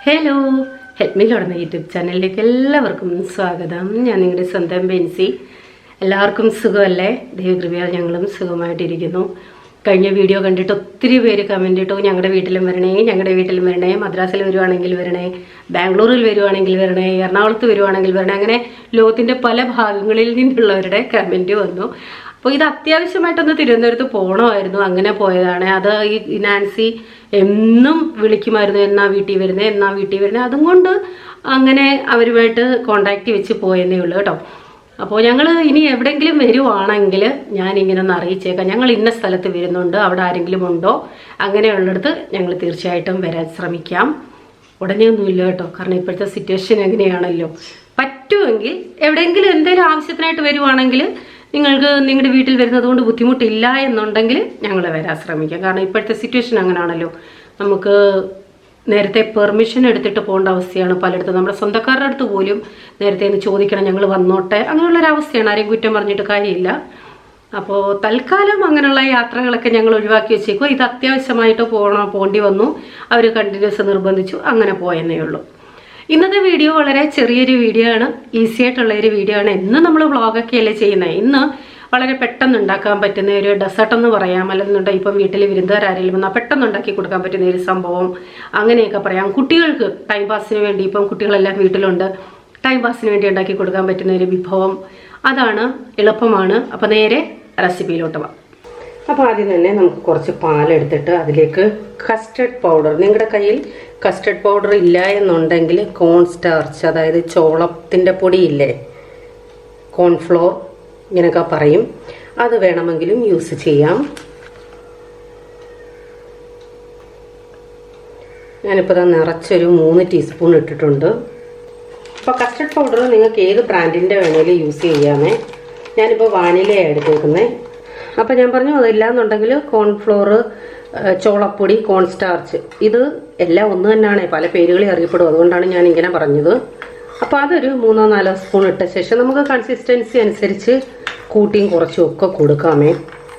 Hello, help me load YouTube ചാനലിലേക്ക് എല്ലാവർക്കും സ്വാഗതം. ഞാൻ നിങ്ങളുടെ സ്വന്തം ബെൻസി. എല്ലാവർക്കും സുഖമല്ലേ? ദൈവകൃപയാൽ ഞങ്ങളും സുഖമായിട്ടിരിക്കുന്നു. കഴിഞ്ഞ വീഡിയോ കണ്ടിട്ട് ഒത്തിരി പേര് കമൻറ്റ് ഇട്ടു, ഞങ്ങളുടെ വീട്ടിലും വരണേ, മദ്രാസിൽ വരുവാണെങ്കിൽ വരണേ, ബാംഗ്ലൂരിൽ വരുവാണെങ്കിൽ വരണേ, എറണാകുളത്ത് വരുവാണെങ്കിൽ വരണേ. അങ്ങനെ ലോകത്തിൻ്റെ പല ഭാഗങ്ങളിൽ നിന്നുള്ളവരുടെ കമൻറ്റ് വന്നു. അപ്പോൾ ഇത് അത്യാവശ്യമായിട്ടൊന്ന് തിരുവനന്തപുരത്ത് പോകണമായിരുന്നു, അങ്ങനെ പോയതാണ്. അത് ഈ നാൻസി എന്നും വിളിക്കുമായിരുന്നു, എന്നാ വീട്ടിൽ വരുന്നത്. അതുകൊണ്ട് അങ്ങനെ അവരുമായിട്ട് കോണ്ടാക്റ്റ് വെച്ച് പോയെന്നേ ഉള്ളൂ കേട്ടോ. അപ്പോൾ ഞങ്ങൾ ഇനി എവിടെയെങ്കിലും വരുവാണെങ്കിൽ ഞാനിങ്ങനെ ഒന്ന് അറിയിച്ചേക്കാം, ഞങ്ങൾ ഇന്ന സ്ഥലത്ത് വരുന്നുണ്ട്, അവിടെ ആരെങ്കിലും ഉണ്ടോ, അങ്ങനെയുള്ളിടത്ത് ഞങ്ങൾ തീർച്ചയായിട്ടും വരാൻ ശ്രമിക്കാം. ഉടനെയൊന്നുമില്ല കേട്ടോ, കാരണം ഇപ്പോഴത്തെ സിറ്റുവേഷൻ എങ്ങനെയാണല്ലോ. പറ്റുമെങ്കിൽ എവിടെയെങ്കിലും എന്തെങ്കിലും ആവശ്യത്തിനായിട്ട് വരുവാണെങ്കിൽ നിങ്ങൾക്ക് നിങ്ങളുടെ വീട്ടിൽ വരുന്നത് കൊണ്ട് ബുദ്ധിമുട്ടില്ല എന്നുണ്ടെങ്കിൽ ഞങ്ങൾ വരാൻ ശ്രമിക്കാം. കാരണം ഇപ്പോഴത്തെ സിറ്റുവേഷൻ അങ്ങനെയാണല്ലോ, നമുക്ക് നേരത്തെ പെർമിഷൻ എടുത്തിട്ട് പോകേണ്ട അവസ്ഥയാണ് പലയിടത്തും. നമ്മുടെ സ്വന്തക്കാരുടെ അടുത്ത് പോലും നേരത്തെ ഒന്ന് ചോദിക്കണം, ഞങ്ങൾ വന്നോട്ടെ, അങ്ങനെയുള്ളൊരവസ്ഥയാണ്. ആരെയും കുറ്റം പറഞ്ഞിട്ട് കാര്യമില്ല. അപ്പോൾ തൽക്കാലം അങ്ങനെയുള്ള യാത്രകളൊക്കെ ഞങ്ങൾ ഒഴിവാക്കി വെച്ചേക്കും. ഇത് അത്യാവശ്യമായിട്ട് പോകേണ്ടി വന്നു, അവർ കണ്ടിന്യൂസ് നിർബന്ധിച്ചു, അങ്ങനെ പോയെന്നേ ഉള്ളൂ. ഇന്നത്തെ വീഡിയോ വളരെ ചെറിയൊരു വീഡിയോ ആണ്, ഈസി ആയിട്ടുള്ളൊരു വീഡിയോ ആണ്. ഇന്ന് നമ്മൾ വ്ളോഗൊക്കെ അല്ലേ ചെയ്യുന്നത്. ഇന്ന് വളരെ പെട്ടെന്ന് ഉണ്ടാക്കാൻ പറ്റുന്ന ഒരു ഡെസേർട്ട് എന്ന് പറയാം, അല്ലെന്നുണ്ടെങ്കിൽ ഇപ്പം വീട്ടിൽ വിരുന്നുകാരെങ്കിലും വന്നാൽ പെട്ടെന്ന് ഉണ്ടാക്കി കൊടുക്കാൻ പറ്റുന്ന ഒരു സംഭവം, അങ്ങനെയൊക്കെ പറയാം. കുട്ടികൾക്ക് ടൈം പാസിന് വേണ്ടി, ഇപ്പം കുട്ടികളെല്ലാം വീട്ടിലുണ്ട്, ടൈം പാസിന് വേണ്ടി ഉണ്ടാക്കി കൊടുക്കാൻ പറ്റുന്ന ഒരു വിഭവം അതാണ്, എളുപ്പമാണ്. അപ്പം നേരെ റെസിപ്പിയിലോട്ട് പോകാം. അപ്പോൾ ആദ്യം തന്നെ നമുക്ക് കുറച്ച് പാലെടുത്തിട്ട് അതിലേക്ക് കസ്റ്റർഡ് പൗഡർ, നിങ്ങളുടെ കയ്യിൽ കസ്റ്റർഡ് പൗഡർ ഇല്ല എന്നുണ്ടെങ്കിൽ കോൺ സ്റ്റാർച്ച്, അതായത് ചോളത്തിൻ്റെ പൊടിയില്ലേ, കോൺഫ്ലോർ ഇങ്ങനെയൊക്കെ പറയും, അത് വേണമെങ്കിലും യൂസ് ചെയ്യാം. ഞാനിപ്പോൾ അത് നിറച്ചൊരു 3 ടീസ്പൂൺ ഇട്ടിട്ടുണ്ട്. അപ്പോൾ കസ്റ്റർഡ് പൗഡർ നിങ്ങൾക്ക് ഏത് ബ്രാൻഡിൻ്റെ വേണമെങ്കിലും യൂസ് ചെയ്യാമേ. ഞാനിപ്പോൾ വാനിലയാണ് എടുത്തേക്കുന്നത്. അപ്പോൾ ഞാൻ പറഞ്ഞു, അതില്ലാന്നുണ്ടെങ്കിൽ കോൺഫ്ലോർ, ചോളപ്പൊടി, കോൺ സ്റ്റാർച്ച്, ഇത് എല്ലാം ഒന്ന് തന്നെയാണ്, പല പേരുകളിൽ അറിയപ്പെടും, അതുകൊണ്ടാണ് ഞാൻ ഇങ്ങനെ പറഞ്ഞത്. അപ്പോൾ അതൊരു 3-4 സ്പൂൺ ഇട്ട ശേഷം നമുക്ക് കൺസിസ്റ്റൻസി അനുസരിച്ച് കൂട്ടിയും കുറച്ചും ഒക്കെ കൊടുക്കാമേ.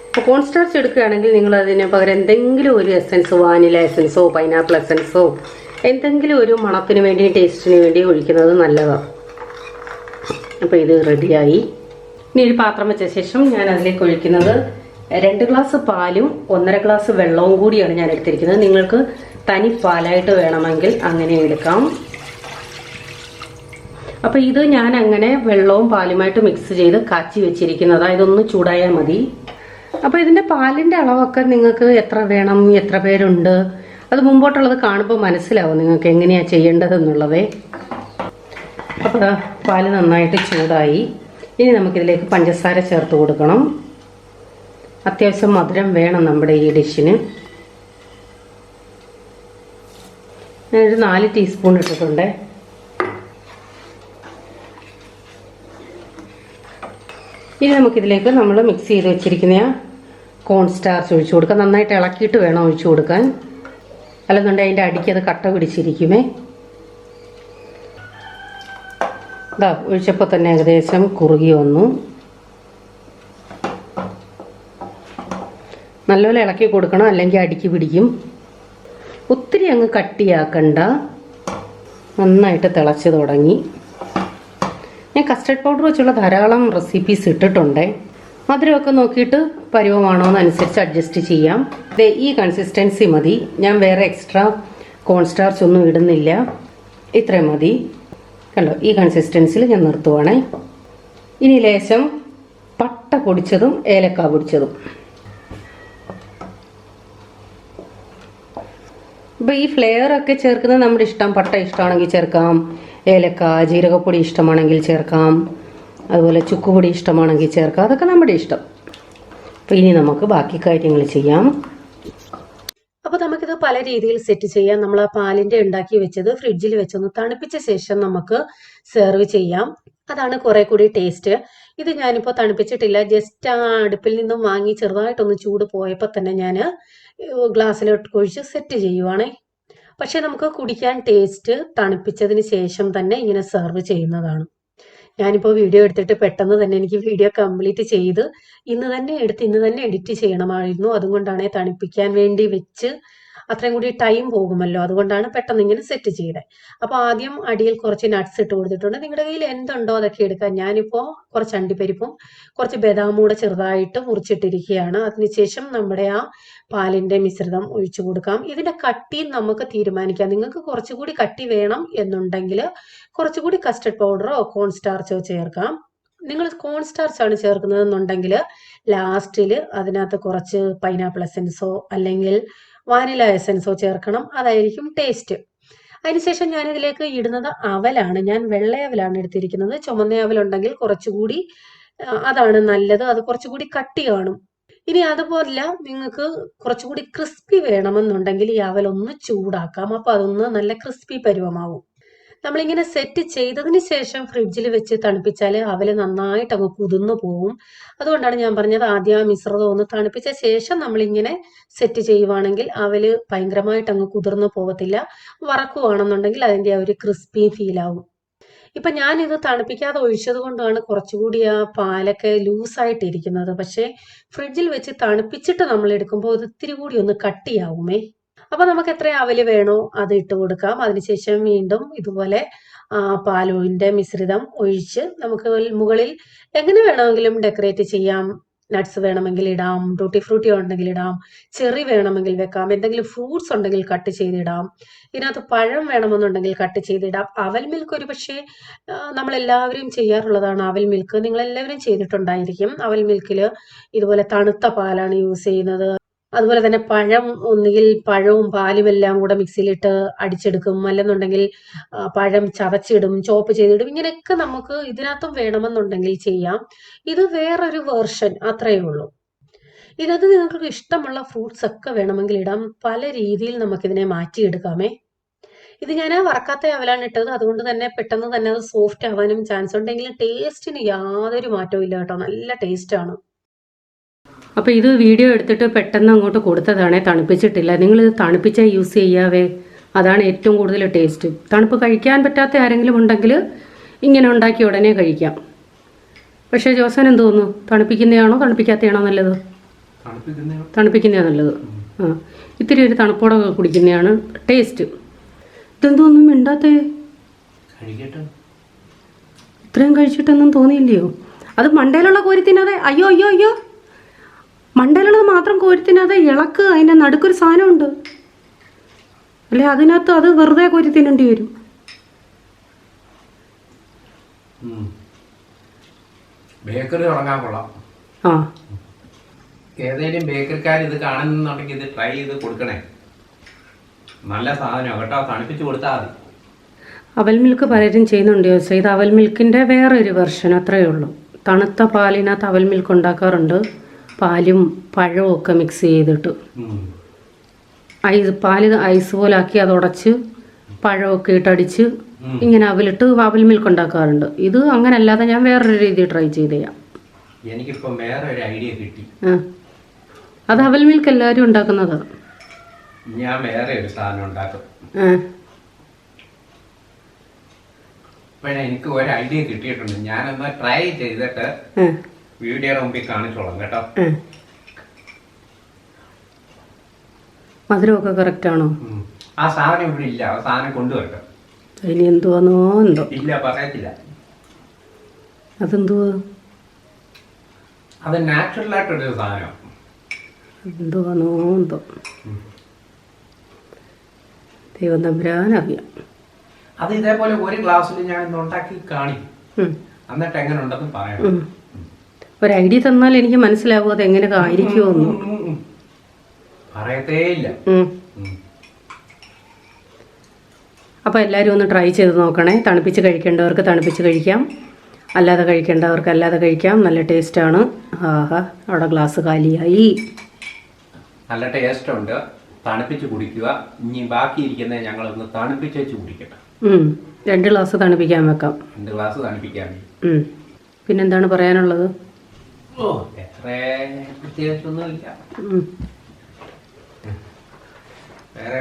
അപ്പോൾ കോൺ സ്റ്റാർച്ച് എടുക്കുകയാണെങ്കിൽ നിങ്ങൾ അതിന് പകരം എന്തെങ്കിലും ഒരു എസൻസ്, വാനില എസൻസോ പൈനാപ്പിൾ എസൻസോ, എന്തെങ്കിലും ഒരു മണത്തിന് വേണ്ടി, ടേസ്റ്റിന് വേണ്ടി ഒഴിക്കുന്നത് നല്ലതാണ്. അപ്പോൾ ഇത് റെഡിയായി. ഇനി ഒരു പാത്രം വെച്ച ശേഷം ഞാൻ അതിലേക്ക് ഒഴിക്കുന്നത് 2 ഗ്ലാസ് പാലും 1.5 ഗ്ലാസ് വെള്ളവും കൂടിയാണ് ഞാൻ എടുത്തിരിക്കുന്നത്. നിങ്ങൾക്ക് തനി പാലായിട്ട് വേണമെങ്കിൽ അങ്ങനെ എടുക്കാം. അപ്പോൾ ഇത് ഞാൻ അങ്ങനെ വെള്ളവും പാലുമായിട്ട് മിക്സ് ചെയ്ത് കാച്ചി വെച്ചിരിക്കുന്നത്, ഇതൊന്ന് ചൂടായാൽ മതി. അപ്പോൾ ഇതിൻ്റെ പാലിൻ്റെ അളവൊക്കെ നിങ്ങൾക്ക് എത്ര വേണം, എത്ര പേരുണ്ട്, അത് മുമ്പോട്ടുള്ളത് കാണുമ്പോൾ മനസ്സിലാവും നിങ്ങൾക്ക് എങ്ങനെയാണ് ചെയ്യേണ്ടതെന്നുള്ളത്. അപ്പോൾ പാല് നന്നായിട്ട് ചൂടായി. ഇനി നമുക്കിതിലേക്ക് പഞ്ചസാര ചേർത്ത് കൊടുക്കണം. അത്യാവശ്യം മധുരം വേണം നമ്മുടെ ഈ ഡിഷിന്. ഞാനൊരു 4 ടീസ്പൂൺ ഇട്ടിട്ടുണ്ട്. ഇനി നമുക്കിതിലേക്ക് നമ്മൾ മിക്സ് ചെയ്ത് വെച്ചിരിക്കുന്ന കോൺ സ്റ്റാർച്ച് ഒഴിച്ചു കൊടുക്കാം. നന്നായിട്ട് ഇളക്കിയിട്ട് വേണം ഒഴിച്ചു കൊടുക്കാൻ, അല്ലെന്നുണ്ടെങ്കിൽ അതിൻ്റെ അടിക്ക് അത് കട്ട പിടിച്ചിരിക്കുമേ. ഇതാ ഒഴിച്ചപ്പോൾ തന്നെ ഏകദേശം കുറുകി വന്നു. നല്ലപോലെ ഇളക്കി കൊടുക്കണം, അല്ലെങ്കിൽ അടിക്ക് പിടിക്കും. ഒത്തിരി അങ്ങ് കട്ടിയാക്കണ്ട. നന്നായിട്ട് തിളച്ച് തുടങ്ങി. ഞാൻ കസ്റ്റർഡ് പൗഡർ വെച്ചുള്ള ധാരാളം റെസിപ്പീസ് ഇട്ടിട്ടുണ്ട്. മധുരമൊക്കെ നോക്കിയിട്ട് പരുവമാണോ എന്നനുസരിച്ച് അഡ്ജസ്റ്റ് ചെയ്യാം. ഈ കൺസിസ്റ്റൻസി മതി. ഞാൻ വേറെ എക്സ്ട്രാ കോൺ സ്റ്റാർച്ച് ഒന്നും ഇടുന്നില്ല, ഇത്രയും മതി. കണ്ടോ, ഈ കൺസിസ്റ്റൻസിൽ ഞാൻ നിർത്തുവാണേ. ഇനി ലേശം പട്ട പൊടിച്ചതും ഏലക്ക പൊടിച്ചതും. അപ്പോൾ ഈ ഫ്ലേവറൊക്കെ ചേർക്കുന്നത് നമ്മുടെ ഇഷ്ടം. പട്ട ഇഷ്ടമാണെങ്കിൽ ചേർക്കാം, ഏലക്ക, ജീരകപ്പൊടി ഇഷ്ടമാണെങ്കിൽ ചേർക്കാം, അതുപോലെ ചുക്കുപൊടി ഇഷ്ടമാണെങ്കിൽ ചേർക്കാം, അതൊക്കെ നമ്മുടെ ഇഷ്ടം. അപ്പോൾ ഇനി നമുക്ക് ബാക്കി കാര്യങ്ങൾ ചെയ്യാം. അപ്പോൾ നമുക്കിത് പല രീതിയിൽ സെറ്റ് ചെയ്യാം. നമ്മൾ ആ പാലിൻ്റെ ഉണ്ടാക്കി വെച്ചത് ഫ്രിഡ്ജിൽ വെച്ചൊന്ന് തണുപ്പിച്ച ശേഷം നമുക്ക് സെർവ് ചെയ്യാം. അതാണ് കുറെ കൂടി ടേസ്റ്റ്. ഇത് ഞാനിപ്പോൾ തണുപ്പിച്ചിട്ടില്ല, ജസ്റ്റ് ആ അടുപ്പിൽ നിന്നും വാങ്ങി ചെറുതായിട്ടൊന്ന് ചൂട് പോയപ്പോൾ തന്നെ ഞാൻ ഗ്ലാസ്സിലോട്ട് ഒഴിച്ച് സെറ്റ് ചെയ്യുവാണേ. പക്ഷെ നമുക്ക് കുടിക്കാൻ ടേസ്റ്റ് തണുപ്പിച്ചതിന് ശേഷം തന്നെ ഇങ്ങനെ സെർവ് ചെയ്യുന്നതാണ്. ഞാനിപ്പോൾ വീഡിയോ എടുത്തിട്ട് പെട്ടെന്ന് തന്നെ എനിക്ക് വീഡിയോ കംപ്ലീറ്റ് ചെയ്ത് ഇന്ന് തന്നെ എഡിറ്റ് ചെയ്യണമായിരുന്നു. അതുകൊണ്ടാണ് തണുപ്പിക്കാൻ വേണ്ടി വെച്ച് അത്രയും കൂടി ടൈം പോകുമല്ലോ, അതുകൊണ്ടാണ് പെട്ടെന്ന് ഇങ്ങനെ സെറ്റ് ചെയ്തത്. അപ്പോൾ ആദ്യം അടിയിൽ കുറച്ച് നട്ട്സ് ഇട്ട് കൊടുത്തിട്ടുണ്ട്. നിങ്ങളുടെ കയ്യിൽ എന്തുണ്ടോ അതൊക്കെ എടുക്കാം. ഞാനിപ്പോൾ കുറച്ച് അണ്ടിപ്പരിപ്പും കുറച്ച് ബദാമും കൂടെ ചെറുതായിട്ട് മുറിച്ചിട്ടിരിക്കുകയാണ്. അതിനുശേഷം നമ്മുടെ ആ പാലിന്റെ മിശ്രിതം ഒഴിച്ചു കൊടുക്കാം. ഇതിന്റെ കട്ടി നമുക്ക് തീരുമാനിക്കാം. നിങ്ങൾക്ക് കുറച്ചുകൂടി കട്ടി വേണം എന്നുണ്ടെങ്കിൽ കുറച്ചുകൂടി കസ്റ്റർഡ് പൗഡറോ കോൺ സ്റ്റാർച്ചോ ചേർക്കാം. നിങ്ങൾ കോൺ സ്റ്റാർച്ച് ആണ് ചേർക്കുന്നതെന്നുണ്ടെങ്കിൽ ലാസ്റ്റിൽ അതിനകത്ത് കുറച്ച് പൈനാപ്പിൾ എസൻസോ അല്ലെങ്കിൽ വാനില എസൻസോ ചേർക്കണം. അതായിരിക്കും ടേസ്റ്റ്. അതിനുശേഷം ഞാൻ ഇതിലേക്ക് ഇടുന്നത് അവലാണ്. ഞാൻ വെള്ളയവലാണ് എടുത്തിരിക്കുന്നത്. ചുമന്ന അവലുണ്ടെങ്കിൽ കുറച്ചുകൂടി അതാണ് നല്ലത്. അത് കുറച്ചുകൂടി കട്ടി കാണും. ഇനി അതുപോലല്ല, നിങ്ങൾക്ക് കുറച്ചുകൂടി ക്രിസ്പി വേണമെന്നുണ്ടെങ്കിൽ ഈ അവലൊന്ന് ചൂടാക്കാം. അപ്പൊ അതൊന്ന് നല്ല ക്രിസ്പി പരുവമാവും. നമ്മളിങ്ങനെ സെറ്റ് ചെയ്തതിന് ശേഷം ഫ്രിഡ്ജിൽ വെച്ച് തണുപ്പിച്ചാൽ അവല് നന്നായിട്ട് അങ്ങ് കുതിർന്നു പോവും. അതുകൊണ്ടാണ് ഞാൻ പറഞ്ഞത് ആദ്യം ആ മിശ്രിതം ഒന്ന് തണുപ്പിച്ച ശേഷം നമ്മളിങ്ങനെ സെറ്റ് ചെയ്യുവാണെങ്കിൽ അവല് ഭയങ്കരമായിട്ട് അങ്ങ് കുതിർന്നു പോകത്തില്ല. വറക്കുവാണെന്നുണ്ടെങ്കിൽ അതിൻ്റെ ആ ഒരു ക്രിസ്പി ഫീൽ ആവും. ഇപ്പൊ ഞാനിത് തണുപ്പിക്കാതെ ഒഴിച്ചത് കൊണ്ടാണ് കുറച്ചുകൂടി ആ പാലൊക്കെ ലൂസായിട്ടിരിക്കുന്നത്. പക്ഷെ ഫ്രിഡ്ജിൽ വെച്ച് തണുപ്പിച്ചിട്ട് നമ്മൾ എടുക്കുമ്പോൾ ഇത് ഇത്തിരി കൂടി ഒന്ന് കട്ടിയാവുമേ. അപ്പൊ നമുക്ക് എത്ര അവല് വേണോ അത് ഇട്ട് കൊടുക്കാം. അതിനുശേഷം വീണ്ടും ഇതുപോലെ പാലിന്റെ മിശ്രിതം ഒഴിച്ച് നമുക്ക് മുകളിൽ എങ്ങനെ വേണമെങ്കിലും ഡെക്കറേറ്റ് ചെയ്യാം. നട്ട്സ് വേണമെങ്കിൽ ഇടാം, ടൂട്ടി ഫ്രൂട്ടി ഉണ്ടെങ്കിൽ ഇടാം, ചെറി വേണമെങ്കിൽ വെക്കാം, എന്തെങ്കിലും ഫ്രൂട്ട്സ് ഉണ്ടെങ്കിൽ കട്ട് ചെയ്തിടാം, ഇതിനകത്ത് പഴം വേണമെന്നുണ്ടെങ്കിൽ കട്ട് ചെയ്തിടാം. അവൽ മിൽക്ക് ഒരു പക്ഷേ നമ്മളെല്ലാവരും ചെയ്യാറുള്ളതാണ്. അവൽ മിൽക്ക് നിങ്ങളെല്ലാവരും ചെയ്തിട്ടുണ്ടായിരിക്കും. അവൽ മിൽക്കിൽ ഇതുപോലെ തണുത്ത പാലാണ് യൂസ് ചെയ്യുന്നത്. അതുപോലെ തന്നെ പഴം ഒന്നുകിൽ പഴവും പാലും എല്ലാം കൂടെ മിക്സിയിലിട്ട് അടിച്ചെടുക്കും, അല്ലെന്നുണ്ടെങ്കിൽ പഴം ചതച്ചിടും, ചോപ്പ് ചെയ്തിടും. ഇങ്ങനെയൊക്കെ നമുക്ക് ഇതിനകത്തും വേണമെന്നുണ്ടെങ്കിൽ ചെയ്യാം. ഇത് വേറൊരു വേർഷൻ, അത്രയേ ഉള്ളൂ. ഇതിനകത്ത് നിങ്ങൾക്ക് ഇഷ്ടമുള്ള ഫ്രൂട്ട്സ് ഒക്കെ വേണമെങ്കിൽ ഇടാം. പല രീതിയിൽ നമുക്കിതിനെ മാറ്റിയെടുക്കാമേ. ഇത് ഞാൻ വറക്കാത്ത അവലാണ് ഇട്ടത്, അതുകൊണ്ട് തന്നെ പെട്ടെന്ന് തന്നെ അത് സോഫ്റ്റ് ആവാനും ചാൻസ് ഉണ്ടെങ്കിലും ടേസ്റ്റിന് യാതൊരു മാറ്റവും ഇല്ല കേട്ടോ. നല്ല ടേസ്റ്റാണ്. അപ്പോൾ ഇത് വീഡിയോ എടുത്തിട്ട് പെട്ടെന്ന് അങ്ങോട്ട് കൊടുത്തതാണേ, തണുപ്പിച്ചിട്ടില്ല. നിങ്ങളിത് തണുപ്പിച്ചാൽ യൂസ് ചെയ്യാവേ, അതാണ് ഏറ്റവും കൂടുതൽ ടേസ്റ്റ്. തണുപ്പ് കഴിക്കാൻ പറ്റാത്ത ആരെങ്കിലും ഉണ്ടെങ്കിൽ ഇങ്ങനെ ഉണ്ടാക്കി ഉടനെ കഴിക്കാം. പക്ഷേ ജോസൻ എന്ത് തോന്നുന്നു, തണുപ്പിക്കുന്നതാണോ തണുപ്പിക്കാത്തതാണോ നല്ലത്? തണുപ്പിക്കുന്നതാണ് നല്ലത്. ഇത്തിരി ഒരു തണുപ്പോടെ കുടിക്കുന്നതാണ് ടേസ്റ്റ്. ഇതെന്തോന്നും മിണ്ടാത്തേ? ഇത്രയും കഴിച്ചിട്ടൊന്നും തോന്നിയില്ലയോ? അത് മണ്ടയിലുള്ള കോരിത്തിനതെ. അയ്യോ അയ്യോ അയ്യോ, മണ്ടയിലുള്ളത് മാത്രം കോരിത്തിനത് ഇളക്ക്. അതിൻ്റെ നടുക്കൊരു സാധനമുണ്ട് അല്ലേ, അതിനകത്ത് അത് വെറുതെ കോരി തിന്നേണ്ടി വരും. ബേക്കറി തുടങ്ങാൻ കൊള്ളാം. ഏതെങ്കിലും ബേക്കറിക്കാർ ഇത് കാണുന്നുണ്ടെങ്കിൽ ഇത് ട്രൈ ചെയ്ത് കൊടുക്കണേ. നല്ല സാധനമാണ് കേട്ടോ, തണുപ്പിച്ച് കൊടുത്താൽ മതി. അവൽ മിൽക്ക് പലരും ചെയ്യുന്നുണ്ട്. ഇത് അവൽ മിൽക്കിൻ്റെ വേറൊരു വെർഷൻ, അത്രയേ ഉള്ളൂ. തണുത്ത പാലിനകത്ത് അവൽ മിൽക്ക് ഉണ്ടാക്കാറുണ്ട്. പാലും പഴവും ഒക്കെ മിക്സ് ചെയ്തിട്ട് പാല് ഐസ് പോലെ ആക്കി അത് ഉടച്ച് പഴമൊക്കെ ഇട്ടടിച്ച് ഇങ്ങനെ അവലിട്ട് അവൽ മിൽക്ക് ഉണ്ടാക്കാറുണ്ട്. ഇത് അങ്ങനെ അല്ലാതെ ഞാൻ വേറൊരു രീതി ട്രൈ ചെയ്ത് ചെയ്യാം. എനിക്കിപ്പം വേറെ ഒരു ഐഡിയ കിട്ടി. അത് അവൽ മിൽക്ക് എല്ലാവരും ഉണ്ടാക്കുന്നതാണ്. ഞാൻ വേറെ ഒരു സാധനം ഉണ്ടാക്കും. എനിക്ക് ഒരു ഐഡിയ കിട്ടിയിട്ടുണ്ട്. ഞാനൊന്ന് ട്രൈ ചെയ്തിട്ട് വീഡിയോയുടെ മുമ്പിൽ കാണിച്ചോളാം കേട്ടോ. മധുരമൊക്കെ കറക്റ്റ് ആണോ? ആ സാധനം ഇവിടെ ഇല്ല, ആ സാധനം കൊണ്ടുവരട്ടെ. ഇനി എന്തുവാന്നോ എന്തോ. ഇല്ല, പറയത്തില്ല. അതെന്തുവാ? അത് നാച്ചുറൽ ആയിട്ടൊരു സാധനം. എന്തുവാന്നോ എന്തോ. ദൈവം തമ്പുരാനറിയാം. അത് ഇതേപോലെ ഒരു ഗ്ലാസ്സിൽ ഞാൻ ഇന്ന് ഉണ്ടാക്കി കാണിക്കും, എന്നിട്ട് എങ്ങനെ ഉണ്ടെന്ന് പറയണം. ഒരു ഐഡിയ തന്നാൽ എനിക്ക് മനസ്സിലാവും അത് എങ്ങനെ ആയിരിക്കുമോ. പറയത്തേ ഇല്ല. അപ്പോൾ എല്ലാവരും ഒന്ന് ട്രൈ ചെയ്ത് നോക്കണേ. തണുപ്പിച്ച് കഴിക്കേണ്ടവർക്ക് തണുപ്പിച്ച് കഴിക്കാം, അല്ലാതെ കഴിക്കേണ്ടവർക്ക് അല്ലാതെ കഴിക്കാം. നല്ല ടേസ്റ്റാണ്. ആഹാ, അവിടെ ഗ്ലാസ് കാലിയായി. നല്ല ടേസ്റ്റ് ഉണ്ട്. തണുപ്പിച്ച് കുടിക്കുക. ഇനി ബാക്കി ഇരിക്കുന്നത് ഞങ്ങളൊന്ന് തണുപ്പിച്ച് വെച്ച് കുടിക്കട്ടെ. 2 ഗ്ലാസ് തണുപ്പിക്കാൻ വെക്കാം. 2 ഗ്ലാസ് തണുപ്പിക്കാൻ. പിന്നെന്താണ് പറയാനുള്ളത്? വേറെ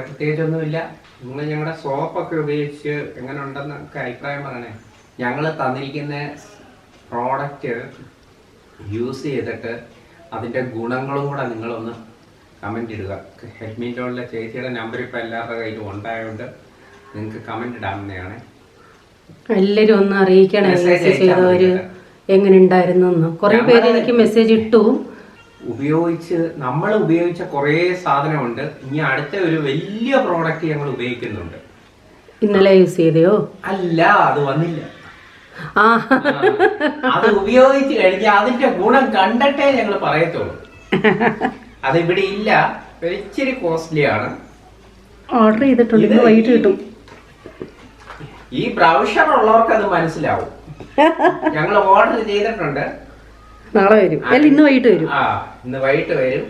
പ്രത്യേകിച്ചൊന്നുമില്ല. നിങ്ങൾ ഞങ്ങളുടെ സോപ്പൊക്കെ ഉപയോഗിച്ച് എങ്ങനെ ഉണ്ടെന്നൊക്കെ അഭിപ്രായം പറയണേ. ഞങ്ങൾ തന്നിരിക്കുന്ന പ്രോഡക്റ്റ് യൂസ് ചെയ്തിട്ട് അതിൻ്റെ ഗുണങ്ങളും കൂടെ നിങ്ങളൊന്ന് കമൻറ്റ് ഇടുക. ഹെൽമീൻ്റെ ചേച്ചിയുടെ നമ്പർ ഇപ്പോൾ എല്ലാവരുടെ കയ്യിലും ഉണ്ടായതുകൊണ്ട് നിങ്ങൾക്ക് കമൻറ്റ് ഇടാവുന്നതാണ്. എല്ലാവരും ഒന്ന് അറിയിക്കണേ ചെയ്തവര് എങ്ങനെ ഉണ്ടായിരുന്നു. കുറെ പേര് എനിക്ക് മെസ്സേജ് ഇട്ടു. നമ്മൾ ഉപയോഗിച്ച കുറേ സാധനമുണ്ട്. ഇനി അടുത്ത ഒരു വലിയ പ്രോഡക്റ്റ് ഞങ്ങൾ ഉപയോഗിക്കുന്നുണ്ട്. ഇന്നലെ യൂസ് ചെയ്തയോ? അല്ല, അത് വന്നില്ല. അത് ഉപയോഗിച്ച് കഴിഞ്ഞാൽ അതിന്റെ ഗുണം കണ്ടിട്ടേ ഞങ്ങൾ പറയത്തുള്ളൂ. അത് ഇവിടെ ഇല്ല, ഇച്ചിരി കോസ്റ്റ്ലി ആണ്. ഓർഡർ ചെയ്തിട്ടുണ്ട്, വൈകിട്ട് കിട്ടും. ഈ ബ്രൗഷർ ഉള്ളവർക്ക് അത് മനസ്സിലാവും. ഞങ്ങൾ ഓർഡർ ചെയ്തിട്ടുണ്ട്. നാളെ വരും, അല്ല ഇന്ന് വൈകിട്ട് വരും. ഇന്ന് വൈകിട്ട് വരും.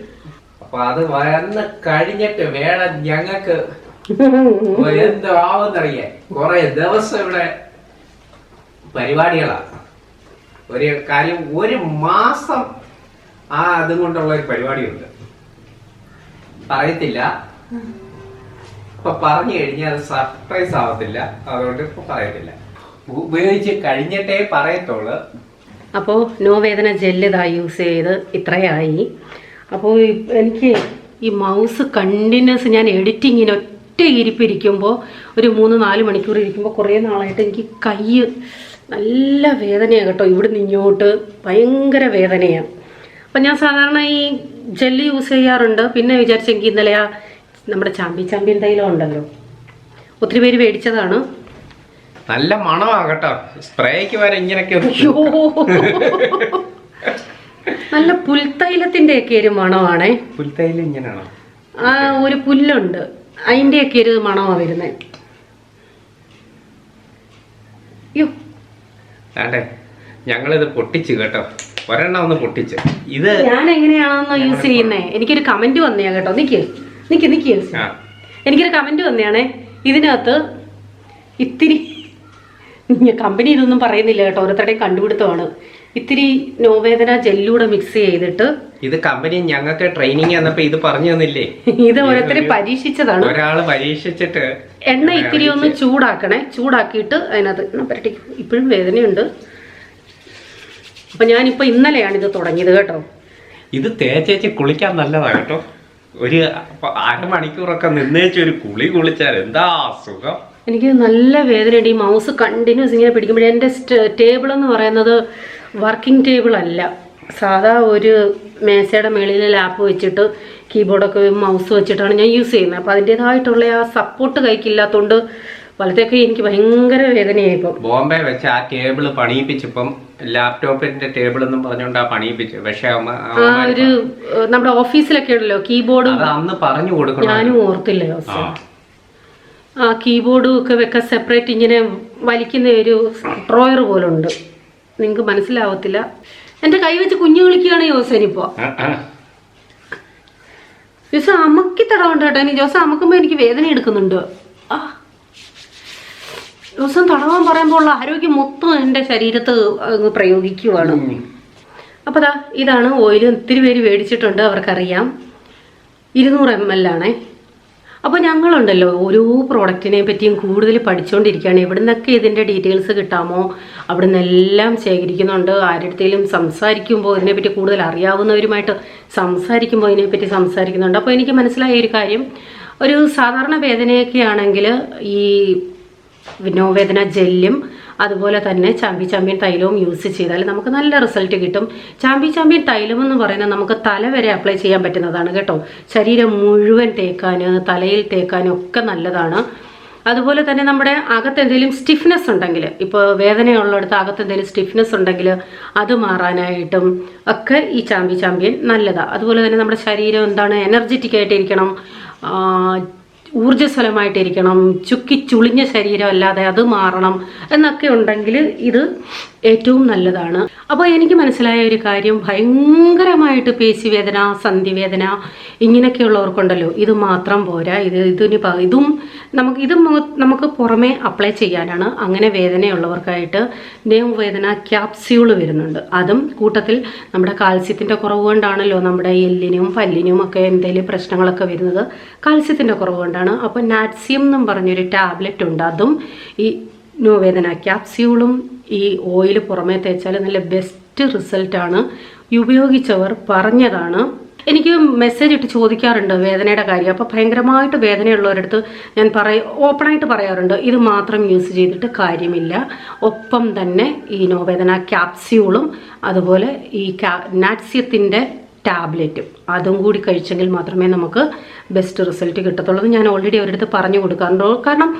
അപ്പൊ അത് വന്ന് കഴിഞ്ഞിട്ട് വേണം ഞങ്ങൾക്ക് എന്താവുന്നറിയാൻ. കുറെ ദിവസം ഇവിടെ പരിപാടികളാണ്. ഒരു കാര്യം, ഒരു മാസം അതും കൊണ്ടുള്ള ഒരു പരിപാടിയുണ്ട്. പറയത്തില്ല. ഇപ്പൊ പറഞ്ഞു കഴിഞ്ഞാൽ അത് സർപ്രൈസ് ആവത്തില്ല. അതുകൊണ്ട് ഇപ്പൊ പറയത്തില്ല. ഉപയോഗിച്ച് കഴിഞ്ഞിട്ടേ പറയത്തുള്ളൂ. അപ്പോൾ നോവേദന ജെല്ല് ഇതാ യൂസ് ചെയ്ത് ഇത്രയായി. അപ്പോൾ എനിക്ക് ഈ മൗസ് കണ്ടിന്യൂസ് ഞാൻ എഡിറ്റിങ്ങിന് ഒറ്റ ഇരിപ്പിരിക്കുമ്പോൾ ഒരു 3-4 മണിക്കൂർ ഇരിക്കുമ്പോൾ കുറേ നാളായിട്ട് എനിക്ക് കൈ നല്ല വേദനയാണ് കേട്ടോ. ഇവിടുന്ന് ഇങ്ങോട്ട് ഭയങ്കര വേദനയാണ്. അപ്പം ഞാൻ സാധാരണ ഈ ജെല്ല് യൂസ് ചെയ്യാറുണ്ട്. പിന്നെ വിചാരിച്ചെങ്കിൽ ഇന്നലെ നമ്മുടെ ചാമ്പ്യൻ തൈലം ഉണ്ടല്ലോ, ഒത്തിരി പേര് മേടിച്ചതാണ്. നല്ല മണമാകട്ടോ, സ്പ്രേക്ക് വരെ ഇങ്ങനെയൊക്കെ. നല്ല പുൽത്തൈലത്തിന്റെ ഒക്കെ ഒരു മണമാണേ. പുൽത്തൈലം ഇങ്ങനെയാണോ? ഒരു പുല്ലുണ്ട്, അതിന്റെയൊക്കെ ഒരു മണമാണ് വരുന്നത്. അതെ, ഞങ്ങളിത് പൊട്ടിച്ചു കേട്ടോ, ഒരെണ്ണം ഒന്ന് പൊട്ടിച്ച്. ഇത് ഞാൻ എങ്ങനെയാണെന്ന് യൂസ് ചെയ്യുന്നേ? എനിക്കൊരു കമന്റ് വന്നയാ കേട്ടോ. നിക്ക് എനിക്കൊരു കമന്റ് വന്നയാണേ. ഇതിനകത്ത് ഇത്തിരി കമ്പനി ഇതൊന്നും പറയുന്നില്ല കേട്ടോ, ഓരോരുത്തരുടെയും കണ്ടുപിടുത്തമാണ്. ഇത്തിരി നോവേദന ജെല്ലൂടെ മിക്സ് ചെയ്തിട്ട്, ഇത് കമ്പനി ഞങ്ങൾക്ക് ട്രെയിനിങ് തന്നപ്പോ ഇത് പറഞ്ഞു തന്നില്ലേ? ഇത് ഓരോരുത്തരെ പരീക്ഷിച്ചതാണ്. ഒരാള് പരീക്ഷിച്ചിട്ട് എണ്ണ ഇത്തിരി ഒന്ന് ചൂടാക്കണേ. ചൂടാക്കിയിട്ട് അതിനകത്ത് പരട്ടി. ഇപ്പോഴും വേദനയുണ്ട്. അപ്പൊ ഞാനിപ്പോ ഇന്നലെയാണ് ഇത് തുടങ്ങിയത് കേട്ടോ. ഇത് തേച്ചേച്ച് കുളിക്കാൻ നല്ലതാ കേട്ടോ. ഒരു അരമണിക്കൂറൊക്കെ നിന്നേച്ച് ഒരു കുളി കുളിച്ചാൽ എന്താ സുഖം. എനിക്ക് നല്ല വേദനയുണ്ട്. ഈ മൗസ് കണ്ടിന്യൂസ് ഇങ്ങനെ പിടിക്കുമ്പോഴേ. എൻ്റെ ടേബിൾ എന്ന് പറയുന്നത് വർക്കിംഗ് ടേബിൾ അല്ല, സാധാ ഒരു മേശയുടെ മേളിൽ ലാപ്പ് വെച്ചിട്ട് കീബോർഡൊക്കെ മൗസ് വെച്ചിട്ടാണ് ഞാൻ യൂസ് ചെയ്യുന്നത്. അപ്പോൾ അതിൻ്റെതായിട്ടുള്ള ആ സപ്പോർട്ട് കൈക്കില്ലാത്തതുകൊണ്ട് വലത്തേക്ക് എനിക്ക് ഭയങ്കര വേദനയായി. ഇപ്പം ബോംബെ വെച്ച് ആ ടേബിൾ പണിയിപ്പിച്ചപ്പം ലാപ്ടോപ്പിന്റെ ടേബിൾ എന്നും പറഞ്ഞുകൊണ്ട് പണിയിപ്പിച്ചു. പക്ഷെ ഒരു നമ്മുടെ ഓഫീസിലൊക്കെ ഉണ്ടല്ലോ കീബോർഡ്, അന്ന് പറഞ്ഞു കൊടുക്കണം. ഞാനും ഓർത്തില്ല. ആ കീബോർഡും ഒക്കെ വെക്കാൻ സെപ്പറേറ്റ് ഇങ്ങനെ വലിക്കുന്ന ഒരു ഡ്രോയർ പോലെ ഉണ്ട്. നിങ്ങൾക്ക് മനസ്സിലാവത്തില്ല. എൻ്റെ കൈ വെച്ച് കുഞ്ഞു കളിക്കുകയാണ് ജോസനിപ്പോ. ജോസ അമ്മക്കി തടവണ്ട കേട്ടോ. ഇനി ജോസ അമ്മക്കുമ്പോ എനിക്ക് വേദന എടുക്കുന്നുണ്ട്. ദിവസം തടവാൻ പറയുമ്പോൾ ഉള്ള ആരോഗ്യം മൊത്തം എൻ്റെ ശരീരത്ത് പ്രയോഗിക്കുവാണ്. അപ്പോൾ ഇതാണ് ഓയിൽ. ഒത്തിരി പേര് മേടിച്ചിട്ടുണ്ട്, അവർക്കറിയാം. 200 ml ആണേ. അപ്പോൾ ഞങ്ങളുണ്ടല്ലോ ഓരോ പ്രോഡക്റ്റിനെ പറ്റിയും കൂടുതൽ പഠിച്ചുകൊണ്ടിരിക്കുകയാണ്. എവിടെ നിന്നൊക്കെ ഇതിൻ്റെ ഡീറ്റെയിൽസ് കിട്ടാമോ അവിടെ നിന്നെല്ലാം ശേഖരിക്കുന്നുണ്ട്. ആരുടെയും സംസാരിക്കുമ്പോൾ ഇതിനെപ്പറ്റി കൂടുതൽ അറിയാവുന്നവരുമായിട്ട് സംസാരിക്കുമ്പോൾ ഇതിനെപ്പറ്റി സംസാരിക്കുന്നുണ്ട്. അപ്പോൾ എനിക്ക് മനസ്സിലായ ഒരു കാര്യം, ഒരു സാധാരണ വേദനയൊക്കെ ആണെങ്കിൽ ഈ നോവേദന ജെല്ലും അതുപോലെ തന്നെ ചാമ്പ്യൻ തൈലവും യൂസ് ചെയ്താൽ നമുക്ക് നല്ല റിസൾട്ട് കിട്ടും. ചാമ്പ്യൻ തൈലം എന്ന് പറയുന്നത് നമുക്ക് തല വരെ അപ്ലൈ ചെയ്യാൻ പറ്റുന്നതാണ് കേട്ടോ. ശരീരം മുഴുവൻ തേക്കാന്, തലയിൽ തേക്കാനും ഒക്കെ നല്ലതാണ്. അതുപോലെ തന്നെ നമ്മുടെ അകത്ത് എന്തെങ്കിലും സ്റ്റിഫ്നെസ് ഉണ്ടെങ്കിൽ, ഇപ്പോൾ വേദനയുള്ളിടത്ത് അകത്ത് എന്തെങ്കിലും സ്റ്റിഫ്നെസ് ഉണ്ടെങ്കിൽ അത് മാറാനായിട്ടും ഒക്കെ ഈ ചാമ്പ്യൻ നല്ലതാണ്. അതുപോലെ തന്നെ നമ്മുടെ ശരീരം എന്താണ് എനർജറ്റിക് ആയിട്ടിരിക്കണം, ഊർജ്ജസ്വലമായിട്ടിരിക്കണം, ചുളിഞ്ഞ ശരീരം അല്ലാതെ അത് മാറണം എന്നൊക്കെ ഉണ്ടെങ്കിൽ ഇത് ഏറ്റവും നല്ലതാണ്. അപ്പോൾ എനിക്ക് മനസ്സിലായ ഒരു കാര്യം, ഭയങ്കരമായിട്ട് പേശിവേദന, സന്ധിവേദന ഇങ്ങനെയൊക്കെയുള്ളവർക്കുണ്ടല്ലോ ഇത് മാത്രം പോരാ. ഇതും നമുക്ക് പുറമേ അപ്ലൈ ചെയ്യാനാണ്. അങ്ങനെ വേദനയുള്ളവർക്കായിട്ട് വേദന ക്യാപ്സ്യൂൾ വരുന്നുണ്ട്. അതും കൂട്ടത്തിൽ നമ്മുടെ കാൽസ്യത്തിൻ്റെ കുറവ് കൊണ്ടാണല്ലോ നമ്മുടെ എല്ലിനും പല്ലിനും ഒക്കെ എന്തെങ്കിലും പ്രശ്നങ്ങളൊക്കെ വരുന്നത്, കാൽസ്യത്തിൻ്റെ കുറവ് കൊണ്ടാണ്. അപ്പോൾ നാറ്റ്സിയം എന്നും പറഞ്ഞൊരു ടാബ്ലറ്റ് ഉണ്ട്. അതും ഈ നോവേദന ക്യാപ്സ്യൂളും ഈ ഓയിൽ പുറമേ തേച്ചാൽ നല്ല ബെസ്റ്റ് റിസൾട്ടാണ്. ഉപയോഗിച്ചവർ പറഞ്ഞതാണ്. എനിക്ക് മെസ്സേജ് ഇട്ട് ചോദിക്കാറുണ്ട് വേദനയുടെ കാര്യം. അപ്പോൾ ഭയങ്കരമായിട്ട് വേദനയുള്ളവരടുത്ത് ഞാൻ ഓപ്പണായിട്ട് പറയാറുണ്ട്, ഇത് മാത്രം യൂസ് ചെയ്തിട്ട് കാര്യമില്ല. ഒപ്പം തന്നെ ഈ നോവേദന ക്യാപ്സ്യൂളും അതുപോലെ ഈ നാറ്റ്സ്യത്തിൻ്റെ ടാബ്ലറ്റും അതും കൂടി കഴിച്ചെങ്കിൽ മാത്രമേ നമുക്ക് ബെസ്റ്റ് റിസൾട്ട് കിട്ടത്തുള്ളൂ. ഞാൻ ഓൾറെഡി അവരടുത്ത് പറഞ്ഞു കൊടുക്കാറുണ്ട്. കാരണം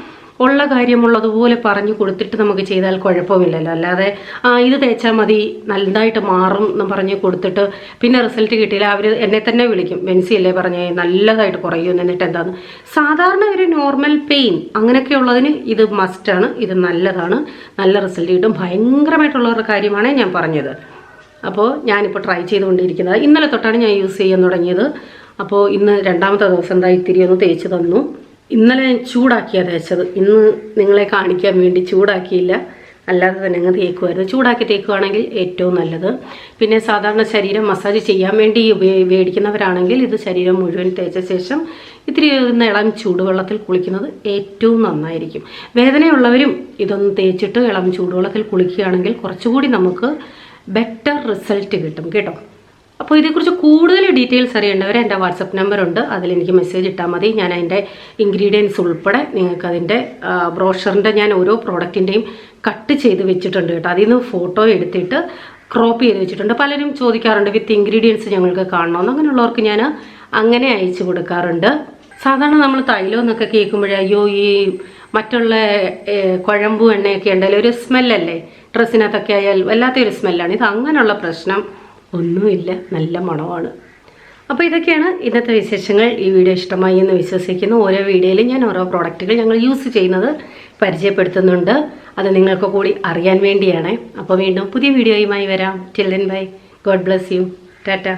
ഉള്ള കാര്യമുള്ളതുപോലെ പറഞ്ഞു കൊടുത്തിട്ട് നമുക്ക് ചെയ്താൽ കുഴപ്പമില്ലല്ലോ. അല്ലാതെ ഇത് തേച്ചാൽ മതി നല്ലതായിട്ട് മാറും എന്ന് പറഞ്ഞ് കൊടുത്തിട്ട് പിന്നെ റിസൾട്ട് കിട്ടിയില്ല. അവർ എന്നെ തന്നെ വിളിക്കും, ബെൻസി അല്ലേ പറഞ്ഞേ നല്ലതായിട്ട് കുറയും, എന്നിട്ട് എന്താന്ന്. സാധാരണ ഒരു നോർമൽ പെയിൻ അങ്ങനെയൊക്കെ ഉള്ളതിന് ഇത് മസ്റ്റാണ്, ഇത് നല്ലതാണ്, നല്ല റിസൾട്ട് കിട്ടും. ഭയങ്കരമായിട്ടുള്ളവരുടെ കാര്യമാണ് ഞാൻ പറഞ്ഞത്. അപ്പോൾ ഞാനിപ്പോൾ ട്രൈ ചെയ്തുകൊണ്ടിരിക്കുന്നത്. ഇന്നലെ തൊട്ടാണ് ഞാൻ യൂസ് ചെയ്യാൻ തുടങ്ങിയത്. അപ്പോൾ ഇന്ന് രണ്ടാമത്തെ ദിവസം എന്താ ഇത്തിരി ഒന്ന് തേച്ച് തന്നു. ഇന്നലെ ഞാൻ ചൂടാക്കിയാണ് തേച്ചത്, ഇന്ന് നിങ്ങളെ കാണിക്കാൻ വേണ്ടി ചൂടാക്കിയില്ല, അല്ലാതെ തന്നെ അങ്ങ് തേക്കുമായിരുന്നു. ചൂടാക്കി തേക്കുകയാണെങ്കിൽ ഏറ്റവും നല്ലത്. പിന്നെ സാധാരണ ശരീരം മസാജ് ചെയ്യാൻ വേണ്ടി മേടിക്കുന്നവരാണെങ്കിൽ ഇത് ശരീരം മുഴുവൻ തേച്ച ശേഷം ഇത്തിരി ഇളം ചൂടുവെള്ളത്തിൽ കുളിക്കുന്നത് ഏറ്റവും നന്നായിരിക്കും. വേദനയുള്ളവരും ഇതൊന്ന് തേച്ചിട്ട് ഇളം ചൂടുവെള്ളത്തിൽ കുളിക്കുകയാണെങ്കിൽ കുറച്ചുകൂടി നമുക്ക് ബെറ്റർ റിസൾട്ട് കിട്ടും കേട്ടോ. അപ്പോൾ ഇതേക്കുറിച്ച് കൂടുതൽ ഡീറ്റെയിൽസ് അറിയേണ്ടവർ എൻ്റെ വാട്സപ്പ് നമ്പറുണ്ട്, അതിലെനിക്ക് മെസ്സേജ് ഇട്ടാൽ മതി. ഞാൻ അതിൻ്റെ ഇൻഗ്രീഡിയൻസ് ഉൾപ്പെടെ നിങ്ങൾക്ക് അതിൻ്റെ ബ്രോഷറിൻ്റെ ഞാൻ ഓരോ പ്രോഡക്റ്റിൻ്റെയും കട്ട് ചെയ്ത് വെച്ചിട്ടുണ്ട് കേട്ടോ. അതിൽ നിന്ന് ഫോട്ടോ എടുത്തിട്ട് ക്രോപ്പ് ചെയ്ത് വെച്ചിട്ടുണ്ട്. പലരും ചോദിക്കാറുണ്ട് വിത്ത് ഇൻഗ്രീഡിയൻസ് ഞങ്ങൾക്ക് കാണണമെന്ന്. അങ്ങനെയുള്ളവർക്ക് ഞാൻ അങ്ങനെ അയച്ചു കൊടുക്കാറുണ്ട്. സാധാരണ നമ്മൾ തൈലം എന്നൊക്കെ കേൾക്കുമ്പോഴേ അയ്യോ ഈ മറ്റുള്ള കുഴമ്പും എണ്ണയൊക്കെ ഉണ്ടല്ലോ ഒരു സ്മെല്ലല്ലേ, ഡ്രസ്സിനകത്തൊക്കെ ആയാൽ വല്ലാത്തൊരു സ്മെല്ലാണ്. ഇത് അങ്ങനെയുള്ള പ്രശ്നം ഒന്നുമില്ല, നല്ല മണമാണ്. അപ്പോൾ ഇതൊക്കെയാണ് ഇന്നത്തെ വിശേഷങ്ങൾ. ഈ വീഡിയോ ഇഷ്ടമായി എന്ന് വിശ്വസിക്കുന്നു. ഓരോ വീഡിയോയിലും ഞാൻ ഓരോ പ്രോഡക്റ്റുകൾ ഞങ്ങൾ യൂസ് ചെയ്യുന്നത് പരിചയപ്പെടുത്തുന്നുണ്ട്. അത് നിങ്ങൾക്ക് കൂടി അറിയാൻ വേണ്ടിയാണ്. അപ്പോൾ വീണ്ടും പുതിയ വീഡിയോയുമായി വരാം. Till then bye, God bless you, Tata.